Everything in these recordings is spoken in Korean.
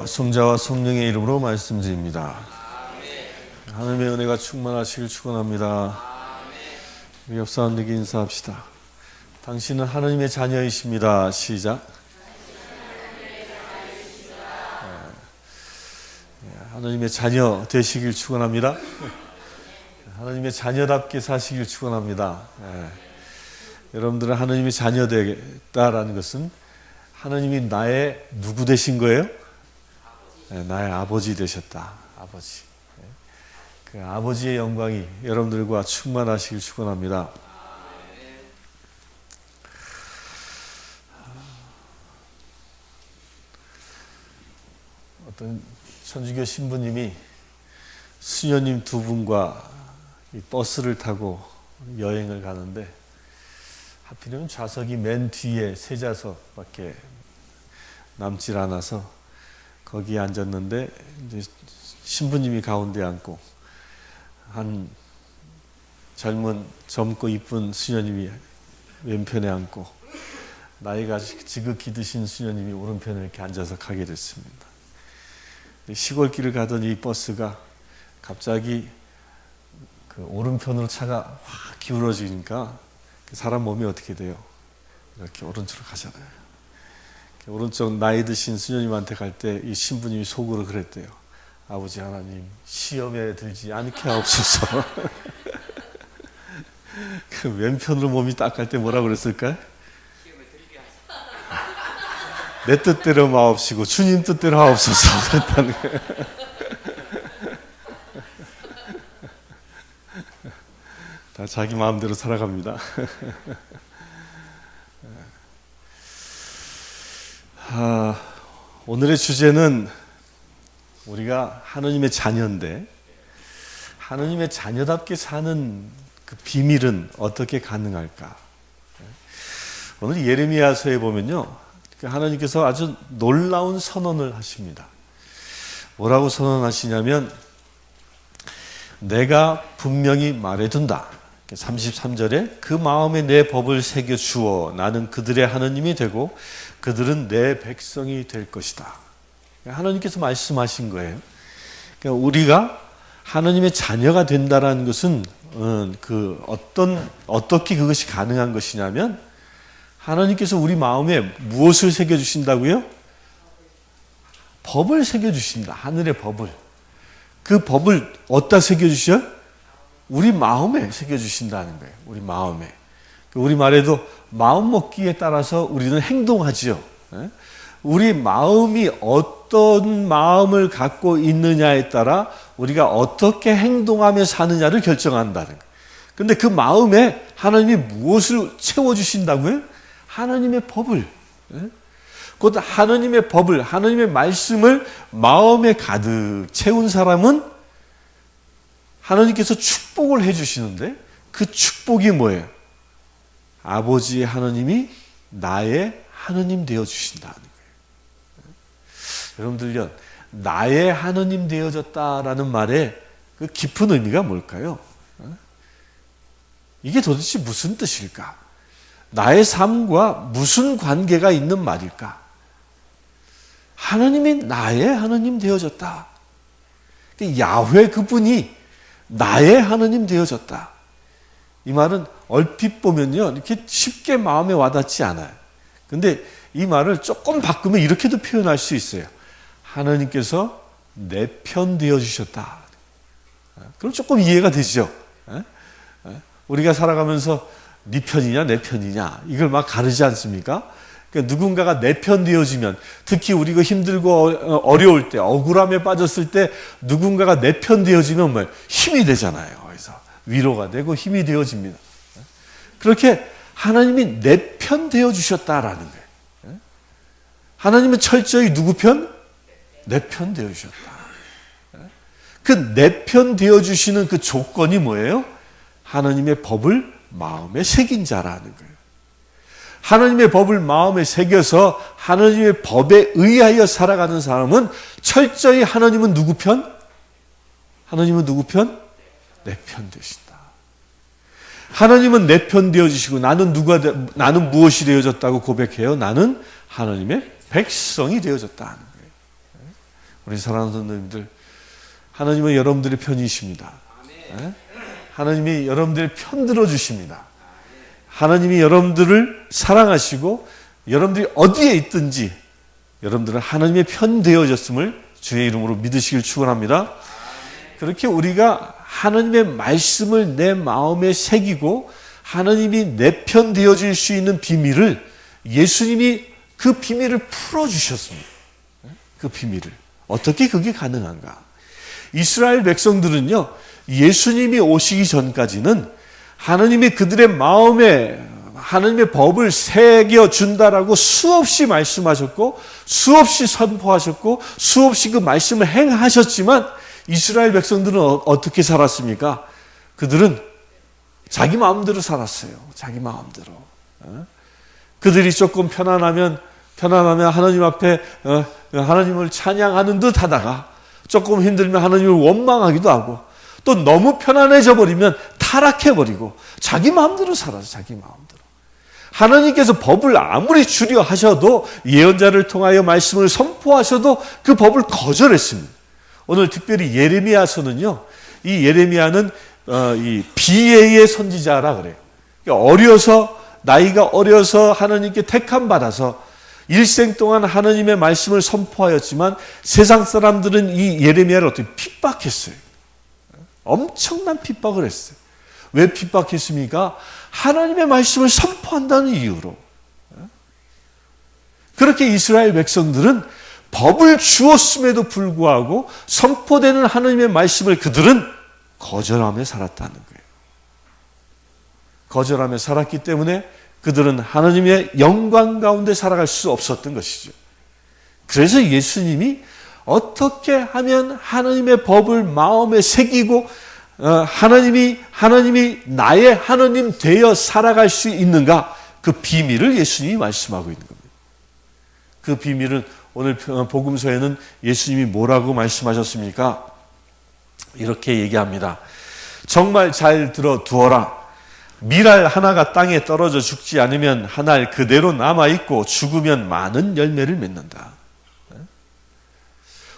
아버지와 성자와 성령의 이름으로 말씀드립니다. 하나님의 은혜가 충만하시길 축원합니다. 우리 옆 사람들에게 인사합시다. 당신은 하나님의 자녀이십니다. 시작. 하나님의 자녀 되시길 축원합니다. 하나님의 자녀답게 사시길 축원합니다. 여러분들은 하나님의 자녀 되겠다라는 것은 하나님이 나의 누구 되신 거예요? 나의 아버지 되셨다. 아버지. 그 아버지의 영광이 여러분들과 충만하시길 축원합니다. 어떤 천주교 신부님이 수녀님 두 분과 이 버스를 타고 여행을 가는데 하필이면 좌석이 맨 뒤에 세 좌석밖에 남질 않아서 거기에 앉았는데 이제 신부님이 가운데 앉고 한 젊고 이쁜 수녀님이 왼편에 앉고 나이가 지극히 드신 수녀님이 오른편에 이렇게 앉아서 가게 됐습니다. 시골길을 가던 이 버스가 갑자기 그 오른편으로 차가 확 기울어지니까 사람 몸이 어떻게 돼요? 이렇게 오른쪽으로 가잖아요. 오른쪽 나이 드신 수녀님한테 갈 때 이 신부님이 속으로 그랬대요. 아버지 하나님, 시험에 들지 않게 하옵소서. 그 왼편으로 몸이 딱 갈 때 뭐라 그랬을까요? 내 뜻대로 마옵시고 주님 뜻대로 하옵소서 그랬다는 거예요. 다 자기 마음대로 살아갑니다. 오늘의 주제는 우리가 하나님의 자녀인데 하나님의 자녀답게 사는 그 비밀은 어떻게 가능할까? 오늘 예레미야서에 보면요, 하나님께서 아주 놀라운 선언을 하십니다. 뭐라고 선언하시냐면 내가 분명히 말해둔다. 33절에 그 마음에 내 법을 새겨 주어 나는 그들의 하나님이 되고 그들은 내 백성이 될 것이다. 하나님께서 말씀하신 거예요. 그러니까 우리가 하나님의 자녀가 된다라는 것은 어떻게 그것이 가능한 것이냐면 하나님께서 우리 마음에 무엇을 새겨 주신다고요? 법을 새겨 주신다. 하늘의 법을. 그 법을 어디다 새겨 주셔요? 우리 마음에 새겨주신다는 거예요. 우리 마음에. 우리 말에도 마음 먹기에 따라서 우리는 행동하지요. 우리 마음이 어떤 마음을 갖고 있느냐에 따라 우리가 어떻게 행동하며 사느냐를 결정한다는 거예요. 그런데 그 마음에 하나님이 무엇을 채워주신다고요? 하나님의 법을. 곧 하나님의 법을, 하나님의 말씀을 마음에 가득 채운 사람은 하나님께서 축복을 해주시는데 그 축복이 뭐예요? 아버지 하나님이 나의 하나님 되어주신다는 거예요. 여러분들요, 나의 하나님 되어졌다라는 말에 그 깊은 의미가 뭘까요? 이게 도대체 무슨 뜻일까? 나의 삶과 무슨 관계가 있는 말일까? 하나님이 나의 하나님 되어졌다. 야훼 그분이 나의 하나님 되어졌다. 이 말은 얼핏 보면요, 이렇게 쉽게 마음에 와닿지 않아요. 근데 이 말을 조금 바꾸면 이렇게도 표현할 수 있어요. 하나님께서 내 편 되어주셨다. 그럼 조금 이해가 되죠. 우리가 살아가면서 네 편이냐 내 편이냐 이걸 막 가르지 않습니까? 그러니까 누군가가 내 편 되어지면, 특히 우리가 힘들고 어려울 때, 억울함에 빠졌을 때 누군가가 내 편 되어지면 뭐 힘이 되잖아요. 그래서 위로가 되고 힘이 되어집니다. 그렇게 하나님이 내 편 되어주셨다라는 거예요. 하나님은 철저히 누구 편? 내 편 되어주셨다. 그 내 편 되어주시는 그 조건이 뭐예요? 하나님의 법을 마음에 새긴 자라는 거예요. 하나님의 법을 마음에 새겨서 하나님의 법에 의하여 살아가는 사람은 철저히 하나님은 누구 편? 하나님은 누구 편? 내 편 되신다. 하나님은 내 편 되어주시고 나는 무엇이 되어졌다고 고백해요? 나는 하나님의 백성이 되어졌다는 거예요. 우리 사랑하는 성도님들, 하나님은 여러분들의 편이십니다. 하나님이 여러분들의 편 들어주십니다. 하나님이 여러분들을 사랑하시고 여러분들이 어디에 있든지 여러분들은 하나님의 편 되어졌음을 주의 이름으로 믿으시길 축원합니다. 그렇게 우리가 하나님의 말씀을 내 마음에 새기고 하나님이 내 편 되어질 수 있는 비밀을 예수님이 그 비밀을 풀어주셨습니다. 그 비밀을. 어떻게 그게 가능한가? 이스라엘 백성들은요, 예수님이 오시기 전까지는 하나님이 그들의 마음에 하나님의 법을 새겨준다라고 수없이 말씀하셨고, 수없이 선포하셨고, 수없이 그 말씀을 행하셨지만, 이스라엘 백성들은 어떻게 살았습니까? 그들은 자기 마음대로 살았어요. 자기 마음대로. 그들이 조금 편안하면 하나님 앞에 하나님을 찬양하는 듯 하다가 조금 힘들면 하나님을 원망하기도 하고 또 너무 편안해져 버리면 타락해버리고 자기 마음대로 살아서 자기 마음대로. 하나님께서 법을 아무리 주려 하셔도 예언자를 통하여 말씀을 선포하셔도 그 법을 거절했습니다. 오늘 특별히 예레미야서는요. 이 예레미야는 이 비애의 선지자라 그래요. 나이가 어려서 하나님께 택함 받아서 일생 동안 하나님의 말씀을 선포하였지만 세상 사람들은 이 예레미야를 어떻게 핍박했어요. 엄청난 핍박을 했어요. 왜 핍박했습니까? 하나님의 말씀을 선포한다는 이유로. 그렇게 이스라엘 백성들은 법을 주었음에도 불구하고 선포되는 하나님의 말씀을 그들은 거절하며 살았다는 거예요. 거절하며 살았기 때문에 그들은 하나님의 영광 가운데 살아갈 수 없었던 것이죠. 그래서 예수님이 어떻게 하면 하나님의 법을 마음에 새기고 하나님이 나의 하나님 되어 살아갈 수 있는가? 그 비밀을 예수님이 말씀하고 있는 겁니다. 그 비밀은 오늘 복음서에는 예수님이 뭐라고 말씀하셨습니까? 이렇게 얘기합니다. 정말 잘 들어두어라. 밀알 하나가 땅에 떨어져 죽지 않으면 한 알 그대로 남아있고 죽으면 많은 열매를 맺는다.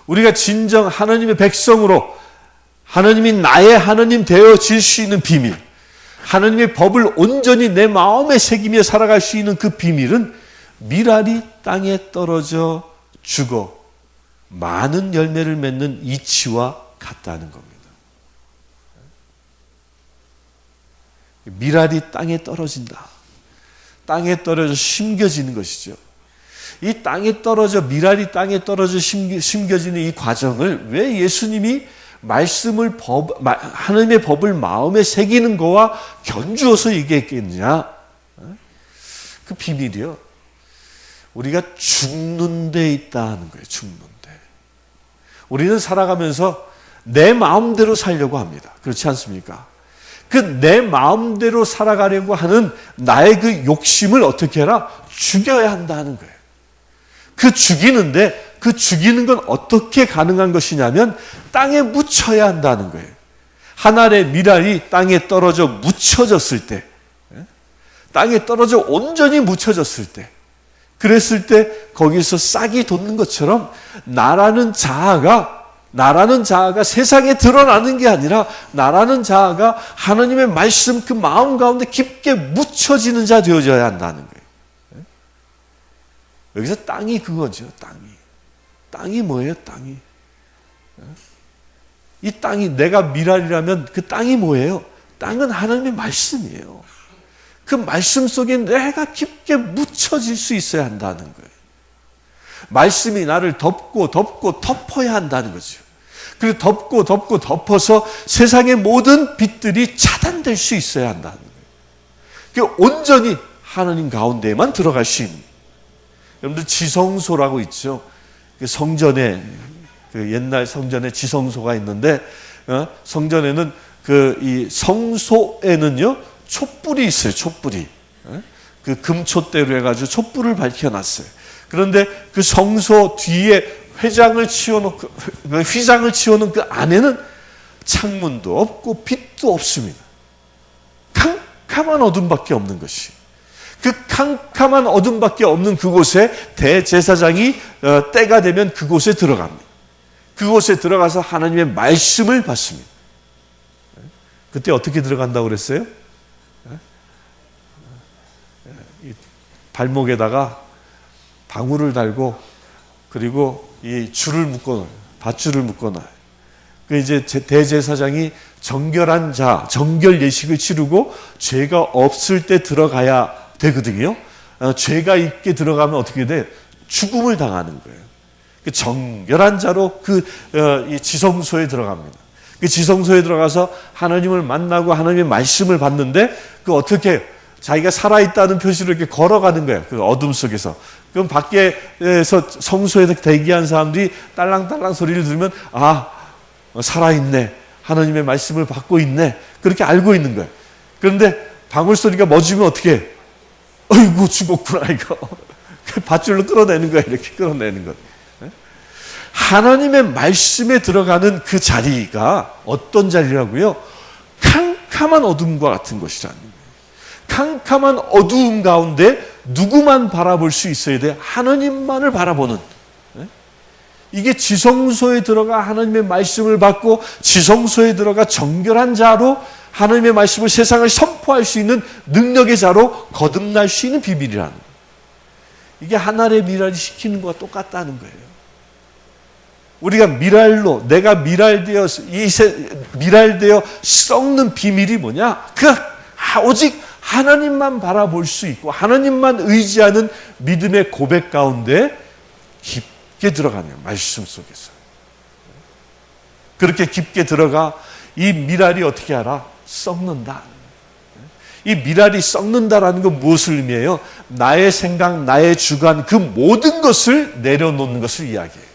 우리가 진정 하나님의 백성으로 하나님이 나의 하나님 되어질 수 있는 비밀, 하나님의 법을 온전히 내 마음에 새기며 살아갈 수 있는 그 비밀은 밀알이 땅에 떨어져 죽어 많은 열매를 맺는 이치와 같다는 겁니다. 밀알이 땅에 떨어진다. 땅에 떨어져 심겨지는 것이죠. 이 땅에 떨어져 밀알이 땅에 떨어져 심겨지는 이 과정을 왜 예수님이 하나님의 법을 마음에 새기는 거와 견주어서 얘기했겠느냐? 그 비밀이요. 우리가 죽는 데 있다는 거예요. 죽는 데. 우리는 살아가면서 내 마음대로 살려고 합니다. 그렇지 않습니까? 그 내 마음대로 살아가려고 하는 나의 그 욕심을 어떻게 해라? 죽여야 한다는 거예요. 그 죽이는 건 어떻게 가능한 것이냐면 땅에 묻혀야 한다는 거예요. 한 알의 밀알이 땅에 떨어져 묻혀졌을 때, 땅에 떨어져 온전히 묻혀졌을 때, 그랬을 때 거기서 싹이 돋는 것처럼 나라는 자아가 세상에 드러나는 게 아니라 나라는 자아가 하나님의 말씀 그 마음 가운데 깊게 묻혀지는 자 되어져야 한다는 거예요. 여기서 땅이 그거죠. 땅이 뭐예요? 이 땅이 내가 밀알이라면 그 땅이 뭐예요? 땅은 하나님의 말씀이에요. 그 말씀 속에 내가 깊게 묻혀질 수 있어야 한다는 거예요. 말씀이 나를 덮고 덮어야 한다는 거죠. 그리고 덮어서 세상의 모든 빛들이 차단될 수 있어야 한다는 거예요. 온전히 하나님 가운데에만 들어갈 수 있는. 여러분들 지성소라고 있죠. 성전에 옛날 성전에 지성소가 있는데 성전에는 이 성소에는요 촛불이 있어요. 촛불이 그 금촛대로 해가지고 촛불을 밝혀놨어요. 그런데 그 성소 뒤에 휘장을 치워놓은 그 안에는 창문도 없고 빛도 없습니다. 캄캄한 어둠밖에 없는 것이. 그 캄캄한 어둠밖에 없는 그곳에 대제사장이 때가 되면 그곳에 들어갑니다. 그곳에 들어가서 하나님의 말씀을 받습니다. 그때 어떻게 들어간다고 그랬어요? 발목에다가 방울을 달고 그리고 이 줄을 묶어놔요. 밧줄을 묶어놔요. 그 이제 대제사장이 정결한 자, 정결 예식을 치르고 죄가 없을 때 들어가야 되거든요. 죄가 있게 들어가면 어떻게 돼? 죽음을 당하는 거예요. 그 정결한 자로 이 지성소에 들어갑니다. 그 지성소에 들어가서 하나님을 만나고 하나님의 말씀을 받는데 그 어떻게 자기가 살아있다는 표시를 이렇게 걸어가는 거예요. 그 어둠 속에서. 그럼 밖에서 성소에서 대기한 사람들이 딸랑딸랑 소리를 들으면 살아있네. 하나님의 말씀을 받고 있네. 그렇게 알고 있는 거예요. 그런데 방울 소리가 멎으면 어떻게 해? 어이구 죽었구나 이거. 밧줄로 끌어내는 거예요. 이렇게 끌어내는 거예요. 하나님의 말씀에 들어가는 그 자리가 어떤 자리라고요? 캄캄한 어둠과 같은 것이라는 거예요. 캄캄한 어두움 가운데 누구만 바라볼 수 있어야 돼? 하나님만을 바라보는. 이게 지성소에 들어가 하나님의 말씀을 받고 지성소에 들어가 정결한 자로 하나님의 말씀을 세상을 선포할 수 있는 능력의 자로 거듭날 수 있는 비밀이라는 거예요. 이게 하늘의 미랄이 시키는 것과 똑같다는 거예요. 우리가 내가 미랄되어 썩는 비밀이 뭐냐? 오직 하나님만 바라볼 수 있고 하나님만 의지하는 믿음의 고백 가운데 깊게 들어가네요. 말씀 속에서. 그렇게 깊게 들어가 이 미랄이 어떻게 알아? 썩는다. 이 미랄이 썩는다라는 건 무엇을 의미해요? 나의 생각, 나의 주관 그 모든 것을 내려놓는 것을 이야기해요.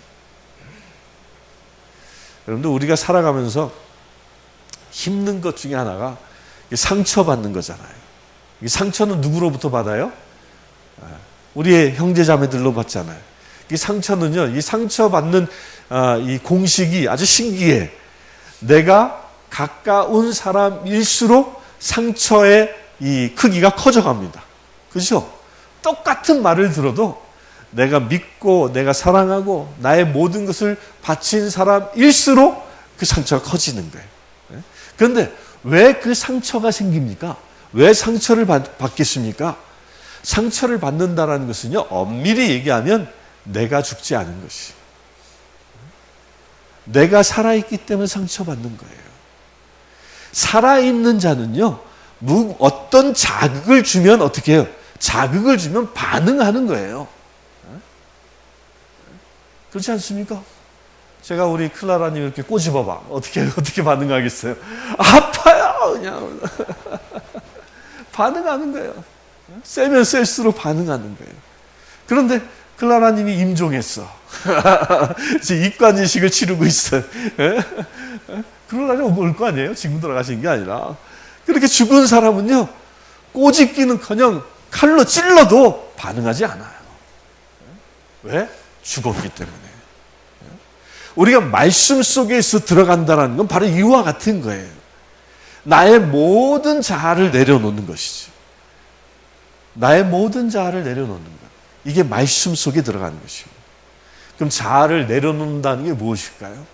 여러분들 우리가 살아가면서 힘든 것 중에 하나가 상처받는 거잖아요. 이 상처는 누구로부터 받아요? 우리의 형제자매들로 받잖아요. 이 상처는요, 이 상처받는 이 공식이 아주 신기해. 내가 가까운 사람일수록 상처의 이 크기가 커져갑니다. 그렇죠? 똑같은 말을 들어도 내가 믿고 내가 사랑하고 나의 모든 것을 바친 사람일수록 그 상처가 커지는 거예요. 그런데 왜 그 상처가 생깁니까? 왜 상처를 받겠습니까? 상처를 받는다는 것은요, 엄밀히 얘기하면 내가 죽지 않은 것이. 내가 살아있기 때문에 상처받는 거예요. 살아있는 자는요, 어떤 자극을 주면 어떻게 해요? 자극을 주면 반응하는 거예요. 그렇지 않습니까? 제가 우리 클라라님 이렇게 꼬집어봐. 어떻게 반응하겠어요? 아파요! 그냥. 반응하는 거예요. 세면 셀수록 반응하는 거예요. 그런데 클라라님이 임종했어. 지금 입관이식을 치르고 있어요. 클라라님 올 거 아니에요? 지금 돌아가신 게 아니라. 그렇게 죽은 사람은요, 꼬집기는커녕 칼로 찔러도 반응하지 않아요. 왜? 죽었기 때문에. 우리가 말씀 속에서 들어간다는 건 바로 이와 같은 거예요. 나의 모든 자아를 내려놓는 것이죠. 나의 모든 자아를 내려놓는 것. 이게 말씀 속에 들어가는 것입니다. 그럼 자아를 내려놓는다는 게 무엇일까요?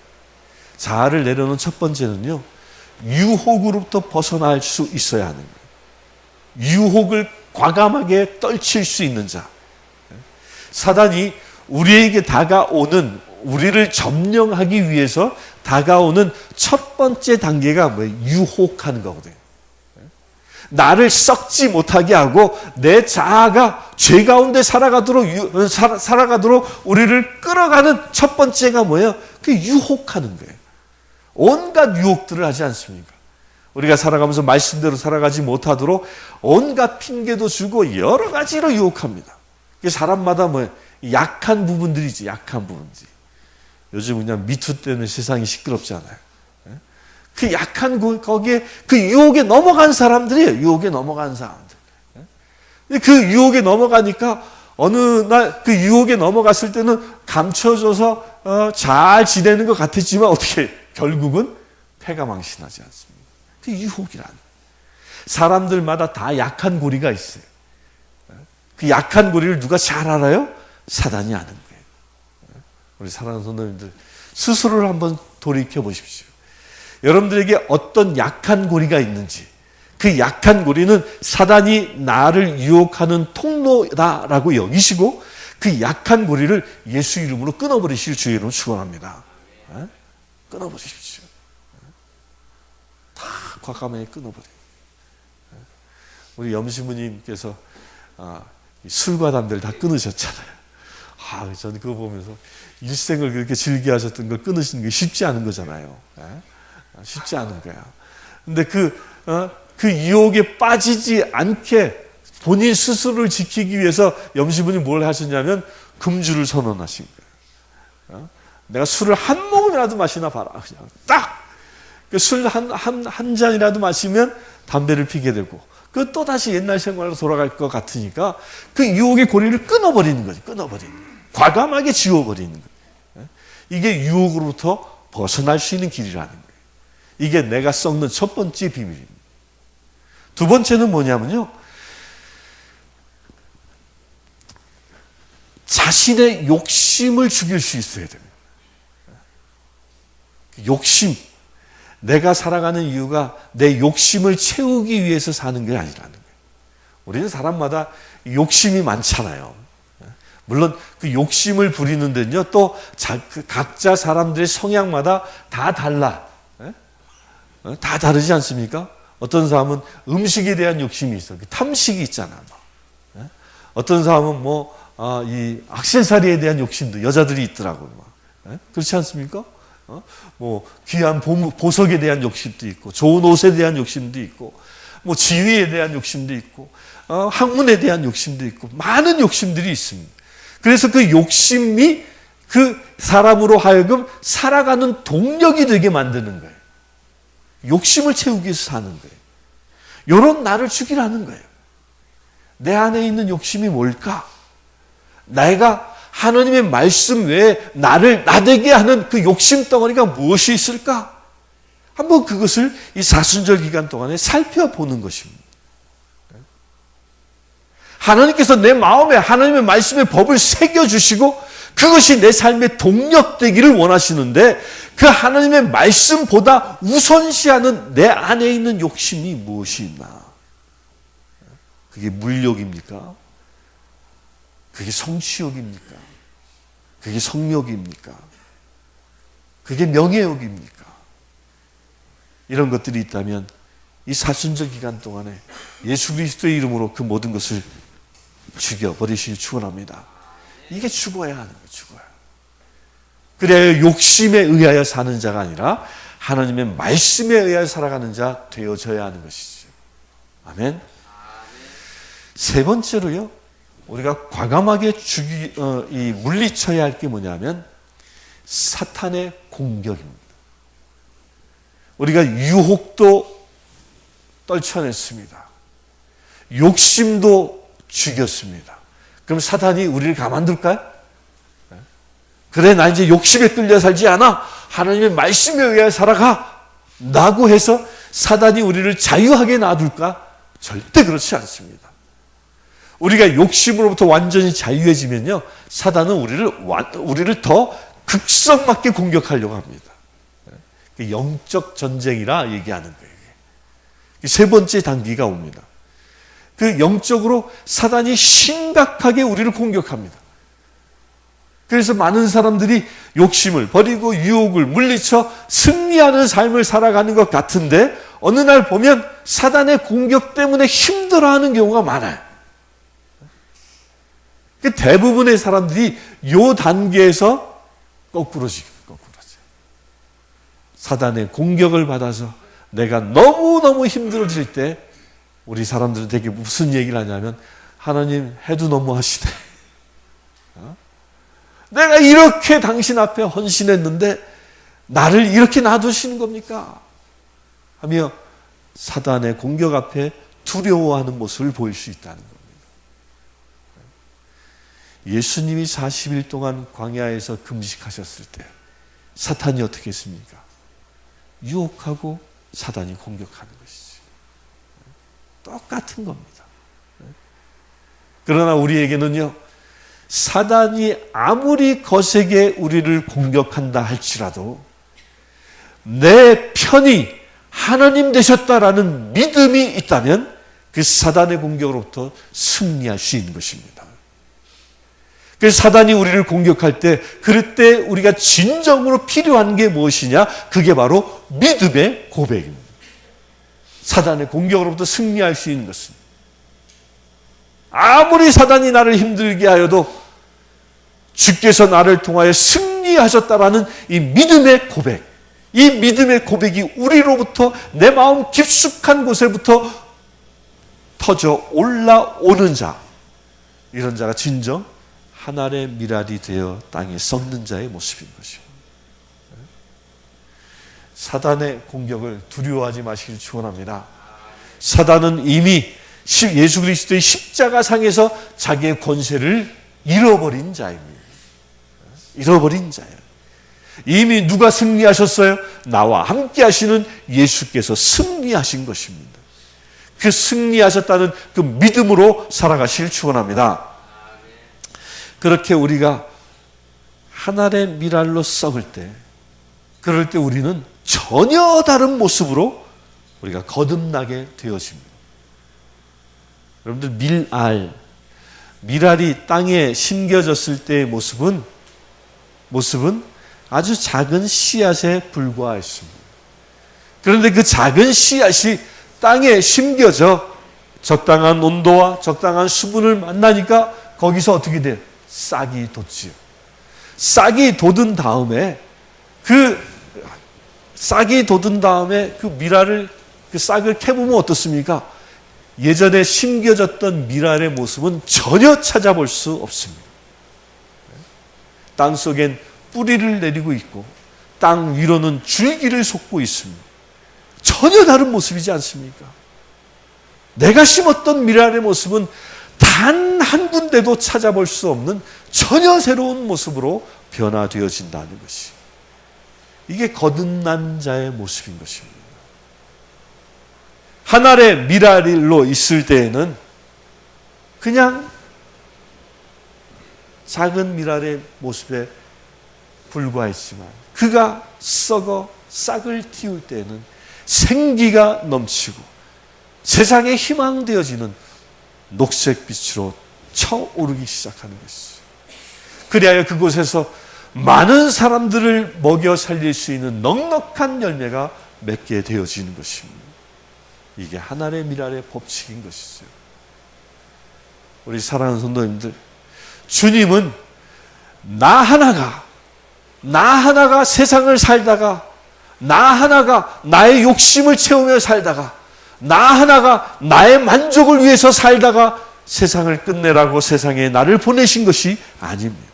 자아를 내려놓는 첫 번째는요, 유혹으로부터 벗어날 수 있어야 하는 거예요. 유혹을 과감하게 떨칠 수 있는 자. 사단이 우리에게 다가오는, 우리를 점령하기 위해서 다가오는 첫 번째 단계가 뭐예요? 유혹하는 거거든요. 나를 썩지 못하게 하고 내 자아가 죄 가운데 살아가도록 우리를 끌어가는 첫 번째가 뭐예요? 그 유혹하는 거예요. 온갖 유혹들을 하지 않습니까? 우리가 살아가면서 말씀대로 살아가지 못하도록 온갖 핑계도 주고 여러 가지로 유혹합니다. 사람마다 뭐예요? 약한 부분들이지, 약한 부분들이. 요즘 그냥 미투 때문에 세상이 시끄럽잖아요. 그 약한 거기에 그 유혹에 넘어간 사람들이에요. 유혹에 넘어간 사람들. 그 유혹에 넘어가니까 어느 날 그 유혹에 넘어갔을 때는 감춰져서 잘 지내는 것 같았지만 어떻게 결국은 패가망신하지 않습니다. 그 유혹이란. 사람들마다 다 약한 고리가 있어요. 그 약한 고리를 누가 잘 알아요? 사단이 아는 거예요. 우리 사랑하는 성도님들, 스스로를 한번 돌이켜 보십시오. 여러분들에게 어떤 약한 고리가 있는지, 그 약한 고리는 사단이 나를 유혹하는 통로다라고 여기시고 그 약한 고리를 예수 이름으로 끊어버리실 주의 이름으로 축원합니다. 끊어버리십시오. 다 과감하게 끊어버려요. 우리 염시부님께서 술과 담배를 다 끊으셨잖아요. 저는 그거 보면서 일생을 그렇게 즐겨하셨던 걸 끊으시는 게 쉽지 않은 거잖아요. 쉽지 않은 거야. 근데 그 유혹에 빠지지 않게 본인 스스로를 지키기 위해서 염시분이 뭘 하셨냐면 금주를 선언하신 거예요. 내가 술을 한 모금이라도 마시나 봐라. 그냥 딱! 술 한 잔이라도 마시면 담배를 피게 되고, 그 또다시 옛날 생활로 돌아갈 것 같으니까 그 유혹의 고리를 끊어버리는 거지. 끊어버리는 거예요. 과감하게 지워버리는 거예요. 이게 유혹으로부터 벗어날 수 있는 길이라는 거예요. 이게 내가 썩는 첫 번째 비밀입니다. 두 번째는 뭐냐면요, 자신의 욕심을 죽일 수 있어야 됩니다. 욕심. 내가 살아가는 이유가 내 욕심을 채우기 위해서 사는 게 아니라는 거예요. 우리는 사람마다 욕심이 많잖아요. 물론 그 욕심을 부리는 데는요, 또 각자 사람들의 성향마다 다 달라. 다 다르지 않습니까? 어떤 사람은 음식에 대한 욕심이 있어. 탐식이 있잖아. 어떤 사람은 이 액세서리에 대한 욕심도 여자들이 있더라고요. 그렇지 않습니까? 귀한 보석에 대한 욕심도 있고, 좋은 옷에 대한 욕심도 있고, 지위에 대한 욕심도 있고, 학문에 대한 욕심도 있고, 많은 욕심들이 있습니다. 그래서 그 욕심이 그 사람으로 하여금 살아가는 동력이 되게 만드는 거예요. 욕심을 채우기 위해서 사는 거예요. 이런 나를 죽이라는 거예요. 내 안에 있는 욕심이 뭘까? 내가 하나님의 말씀 외에 나를 나대게 하는 그 욕심 덩어리가 무엇이 있을까? 한번 그것을 이 사순절 기간 동안에 살펴보는 것입니다. 하나님께서 내 마음에 하나님의 말씀의 법을 새겨주시고 그것이 내 삶의 동력 되기를 원하시는데, 그 하나님의 말씀보다 우선시하는 내 안에 있는 욕심이 무엇이 있나? 그게 물욕입니까? 그게 성취욕입니까? 그게 성욕입니까? 그게 명예욕입니까? 이런 것들이 있다면 이 사순절 기간 동안에 예수 그리스도의 이름으로 그 모든 것을 죽여버리시길 축원합니다. 이게 죽어야 하는 거예요. 죽어야. 그래야 욕심에 의하여 사는 자가 아니라 하나님의 말씀에 의하여 살아가는 자 되어져야 하는 것이죠. 아멘. 세 번째로요, 우리가 과감하게 물리쳐야 할 게 뭐냐면 사탄의 공격입니다. 우리가 유혹도 떨쳐냈습니다. 욕심도 죽였습니다. 그럼 사탄이 우리를 가만둘까요? 그래, 나 이제 욕심에 끌려 살지 않아. 하나님의 말씀에 의해 살아가. 라고 해서 사탄이 우리를 자유하게 놔둘까? 절대 그렇지 않습니다. 우리가 욕심으로부터 완전히 자유해지면요, 사탄은 우리를 더 극성맞게 공격하려고 합니다. 영적 전쟁이라 얘기하는 거예요. 세 번째 단계가 옵니다. 그 영적으로 사탄이 심각하게 우리를 공격합니다. 그래서 많은 사람들이 욕심을 버리고 유혹을 물리쳐 승리하는 삶을 살아가는 것 같은데, 어느 날 보면 사탄의 공격 때문에 힘들어하는 경우가 많아요. 대부분의 사람들이 이 단계에서 거꾸로지. 사탄의 공격을 받아서 내가 너무너무 힘들어질 때 우리 사람들은 되게 무슨 얘기를 하냐면, 하나님 해도 너무 하시네. 내가 이렇게 당신 앞에 헌신했는데 나를 이렇게 놔두시는 겁니까? 하며 사탄의 공격 앞에 두려워하는 모습을 보일 수 있다는 겁니다. 예수님이 40일 동안 광야에서 금식하셨을 때 사탄이 어떻게 했습니까? 유혹하고 사탄이 공격하는 것이죠. 똑같은 겁니다. 그러나 우리에게는요, 사단이 아무리 거세게 우리를 공격한다 할지라도 내 편이 하나님 되셨다라는 믿음이 있다면 그 사단의 공격으로부터 승리할 수 있는 것입니다. 그래서 사단이 우리를 공격할 때, 그럴 때 우리가 진정으로 필요한 게 무엇이냐? 그게 바로 믿음의 고백입니다. 사단의 공격으로부터 승리할 수 있는 것은, 아무리 사단이 나를 힘들게 하여도 주께서 나를 통하여 승리하셨다라는 이 믿음의 고백, 이 믿음의 고백이 우리로부터 내 마음 깊숙한 곳에부터 터져 올라오는 자, 이런 자가 진정 하늘의 미랄이 되어 땅에 썩는 자의 모습인 것이요. 사단의 공격을 두려워하지 마시길 축원합니다. 사단은 이미 예수 그리스도의 십자가상에서 자기의 권세를 잃어버린 자입니다. 잃어버린 자예요. 이미 누가 승리하셨어요? 나와 함께 하시는 예수께서 승리하신 것입니다. 그 승리하셨다는 그 믿음으로 살아가시길 축원합니다. 그렇게 우리가 하늘의 미랄로 썩을 때, 그럴 때 우리는 전혀 다른 모습으로 우리가 거듭나게 되어집니다. 여러분들, 미랄이 땅에 심겨졌을 때의 모습은 아주 작은 씨앗에 불과했습니다. 그런데 그 작은 씨앗이 땅에 심겨져 적당한 온도와 적당한 수분을 만나니까 거기서 어떻게 돼요? 싹이 돋지요. 싹이 돋은 다음에 그 미랄을, 그 싹을 캐보면 어떻습니까? 예전에 심겨졌던 미랄의 모습은 전혀 찾아볼 수 없습니다. 땅 속엔 뿌리를 내리고 있고 땅 위로는 줄기를 솟고 있습니다. 전혀 다른 모습이지 않습니까? 내가 심었던 미랄의 모습은 단 한 군데도 찾아볼 수 없는 전혀 새로운 모습으로 변화되어진다는 것이, 이게 거듭난 자의 모습인 것입니다. 하늘의 미랄로 있을 때에는 그냥 작은 미랄의 모습에 불과했지만, 그가 썩어 싹을 틔울 때에는 생기가 넘치고 세상에 희망되어지는 녹색빛으로 차오르기 시작하는 것이죠. 그리하여 그곳에서 많은 사람들을 먹여 살릴 수 있는 넉넉한 열매가 맺게 되어지는 것입니다. 이게 하늘의 미랄의 법칙인 것이죠. 우리 사랑하는 성도님들, 주님은 나 하나가 세상을 살다가, 나 하나가 나의 욕심을 채우며 살다가, 나 하나가 나의 만족을 위해서 살다가 세상을 끝내라고 세상에 나를 보내신 것이 아닙니다.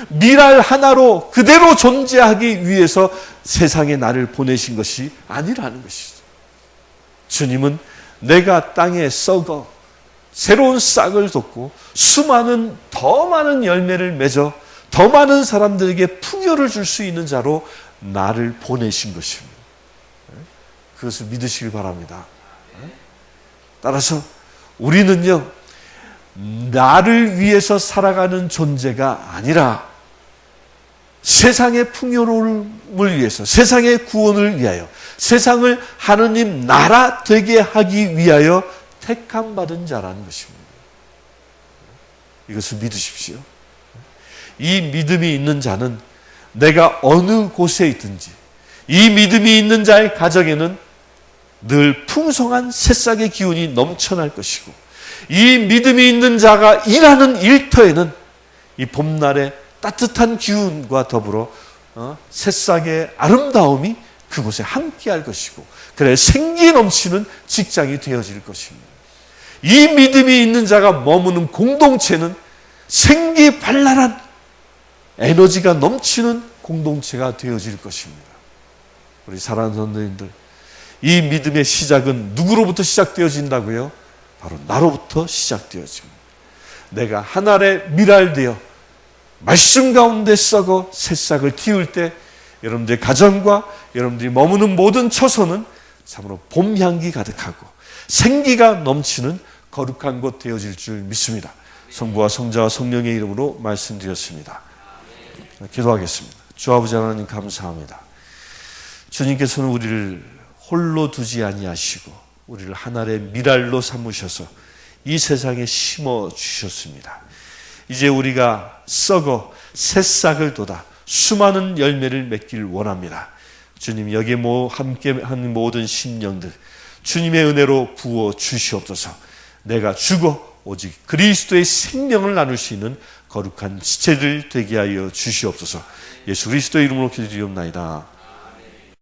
미랄 하나로 그대로 존재하기 위해서 세상에 나를 보내신 것이 아니라는 것이죠. 주님은 내가 땅에 썩어 새로운 싹을 돋고 수많은 더 많은 열매를 맺어 더 많은 사람들에게 풍요를 줄 수 있는 자로 나를 보내신 것입니다. 그것을 믿으시길 바랍니다. 따라서 우리는요, 나를 위해서 살아가는 존재가 아니라 세상의 풍요로움을 위해서, 세상의 구원을 위하여, 세상을 하느님 나라 되게 하기 위하여 택함받은 자라는 것입니다. 이것을 믿으십시오. 이 믿음이 있는 자는 내가 어느 곳에 있든지, 이 믿음이 있는 자의 가정에는 늘 풍성한 새싹의 기운이 넘쳐날 것이고, 이 믿음이 있는 자가 일하는 일터에는 이 봄날의 따뜻한 기운과 더불어 새싹의 아름다움이 그곳에 함께할 것이고, 그래 생기 넘치는 직장이 되어질 것입니다. 이 믿음이 있는 자가 머무는 공동체는 생기 발랄한 에너지가 넘치는 공동체가 되어질 것입니다. 우리 사랑하는 성도님들, 이 믿음의 시작은 누구로부터 시작되어진다고요? 바로 나로부터 시작되어집니다. 내가 하늘의 미랄되어 말씀 가운데 썩어 새싹을 틔울 때 여러분들의 가정과 여러분들이 머무는 모든 처소는 참으로 봄 향기 가득하고 생기가 넘치는 거룩한 곳 되어질 줄 믿습니다. 성부와 성자와 성령의 이름으로 말씀드렸습니다. 기도하겠습니다. 주 아버지 하나님 감사합니다. 주님께서는 우리를 홀로 두지 아니하시고 우리를 하나의 미랄로 삼으셔서 이 세상에 심어 주셨습니다. 이제 우리가 썩어 새싹을 돋아 수많은 열매를 맺길 원합니다. 주님, 여기에 함께한 모든 심령들 주님의 은혜로 부어 주시옵소서. 내가 죽어 오직 그리스도의 생명을 나눌 수 있는 거룩한 지체들 되게 하여 주시옵소서. 예수 그리스도의 이름으로 기도드리옵나이다.